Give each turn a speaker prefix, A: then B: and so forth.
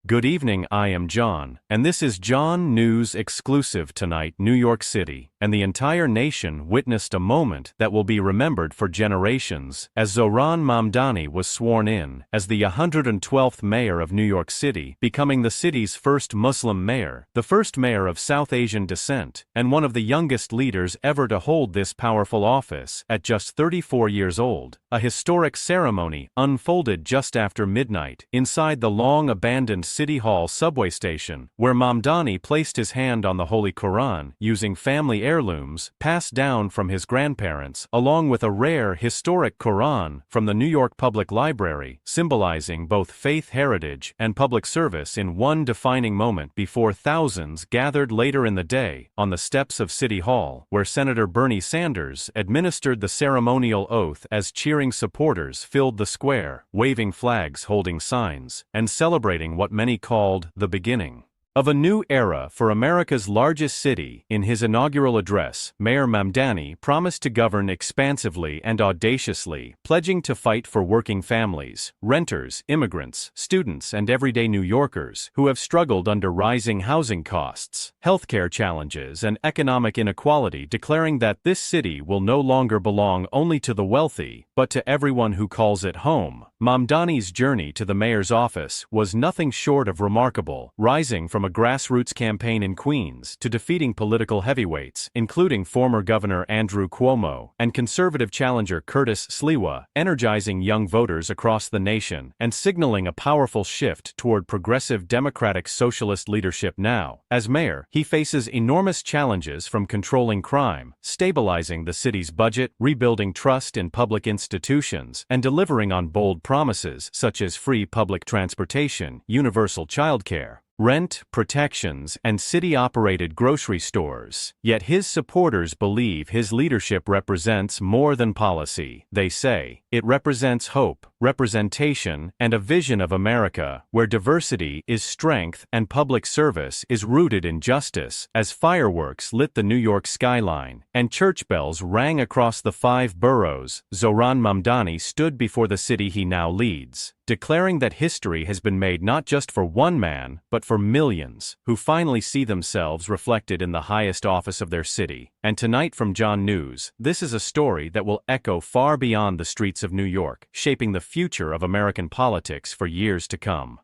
A: Good evening, I am John, and this is John News Exclusive tonight. New York City and the entire nation witnessed a moment that will be remembered for generations as Zohran Mamdani was sworn in as the 112th mayor of New York City, becoming the city's first Muslim mayor, the first mayor of South Asian descent, and one of the youngest leaders ever to hold this powerful office at just 34 years old. A historic ceremony unfolded just after midnight inside the long-abandoned City Hall subway station, where Mamdani placed his hand on the Holy Quran using family heirlooms passed down from his grandparents, along with a rare historic Quran from the New York Public Library, symbolizing both faith heritage and public service in one defining moment before thousands gathered later in the day on the steps of City Hall, where Senator Bernie Sanders administered the ceremonial oath as cheering supporters filled the square, waving flags, holding signs, and celebrating what many called the beginning of a new era for America's largest city. In his inaugural address, Mayor Mamdani promised to govern expansively and audaciously, pledging to fight for working families, renters, immigrants, students, and everyday New Yorkers who have struggled under rising housing costs, healthcare challenges, and economic inequality, declaring that this city will no longer belong only to the wealthy, but to everyone who calls it home. Mamdani's journey to the mayor's office was nothing short of remarkable, rising from a grassroots campaign in Queens to defeating political heavyweights, including former Governor Andrew Cuomo and conservative challenger Curtis Sliwa, energizing young voters across the nation and signaling a powerful shift toward progressive democratic socialist leadership. Now, as mayor, he faces enormous challenges, from controlling crime, stabilizing the city's budget, rebuilding trust in public institutions, and delivering on bold promises such as free public transportation, universal childcare, rent protections, and city-operated grocery stores. Yet his supporters believe his leadership represents more than policy. They say it represents hope, representation, and a vision of America where diversity is strength and public service is rooted in justice. As fireworks lit the New York skyline and church bells rang across the 5 boroughs, Zohran Mamdani stood before the city he now leads, declaring that history has been made not just for one man, but for millions, who finally see themselves reflected in the highest office of their city. And tonight from John News, this is a story that will echo far beyond the streets of New York, shaping the future of American politics for years to come.